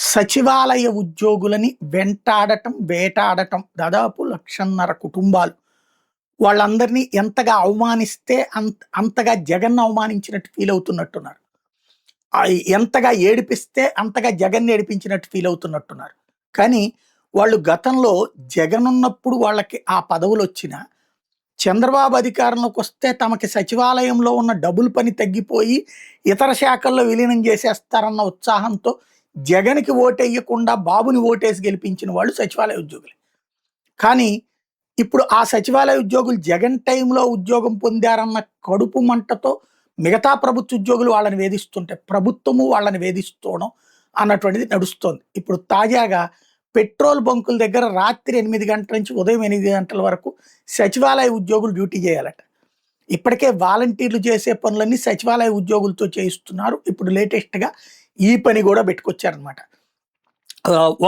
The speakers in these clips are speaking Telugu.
సచివాలయ ఉద్యోగులని వెంటాడటం, వేటాడటం దాదాపు 1,50,000 కుటుంబాలు. వాళ్ళందరినీ ఎంతగా అవమానిస్తే అంతగా జగన్‌ని అవమానించినట్టు ఫీల్ అవుతున్నట్టున్నారు. ఎంతగా ఏడిపిస్తే అంతగా జగన్‌ని ఏడిపించినట్టు ఫీల్ అవుతున్నట్టున్నారు. కానీ వాళ్ళు గతంలో జగనున్నప్పుడు వాళ్ళకి ఆ పదవులొచ్చినా, చంద్రబాబు అధికారంలోకొస్తే తమకి సచివాలయంలో ఉన్న డబుల్ పని తగ్గిపోయి, ఇతర శాఖల్లో విలీనం చేసేస్తారన్న ఉత్సాహంతో జగన్‌కి ఓటెయ్యకుండా బాబుని ఓటేసి గెలిపించిన వాళ్ళు సచివాలయ ఉద్యోగులే. కానీ ఇప్పుడు ఆ సచివాలయ ఉద్యోగులు జగన్ టైంలో ఉద్యోగం పొందారన్న కడుపు మంటతో మిగతా ప్రభుత్వ ఉద్యోగులు వాళ్ళని వేధిస్తుంటే, ప్రభుత్వము వాళ్ళని వేధిస్తూడం అన్నటువంటిది నడుస్తోంది. ఇప్పుడు తాజాగా పెట్రోల్ బంకుల దగ్గర రాత్రి 8 గంటల నుంచి ఉదయం 8 గంటల వరకు సచివాలయ ఉద్యోగులు డ్యూటీ చేయాలట. ఇప్పటికే వాలంటీర్లు చేసే పనులన్నీ సచివాలయ ఉద్యోగులతో చేయిస్తున్నారు. ఇప్పుడు లేటెస్ట్‌గా ఈ పని గూడా పెట్టుకొచ్చారనమాట.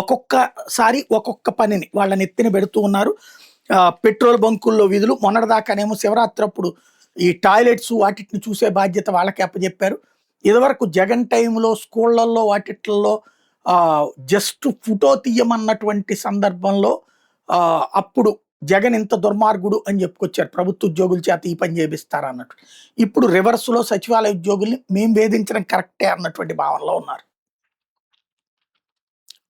ఒక్కొక్కసారి ఒక్కొక్క పనిని వాళ్ళ నెత్తిన పెడుతూ ఉన్నారు. పెట్రోల్ బంకుల్లో విధులు మొన్నటిదాకానేమో శివరాత్రి అప్పుడు ఈ టాయిలెట్స్ వాటిని చూసే బాధ్యత వాళ్ళకి అప్పజెప్పారు. ఇదివరకు జగన్ టైంలో స్కూళ్ళల్లో వాటిట్లో జస్ట్ ఫోటో తీయమన్నటువంటి సందర్భంలో అప్పుడు జగన్ ఇంత దుర్మార్గుడు అని చెప్పుకొచ్చారు. ప్రభుత్వ ఉద్యోగుల చేత ఈ పని చేపిస్తారా అన్నట్టు. ఇప్పుడు రివర్స్‌లో సచివాలయ ఉద్యోగుల్ని మేము వేధించడం కరెక్టే అన్నటువంటి భావనలో ఉన్నారు.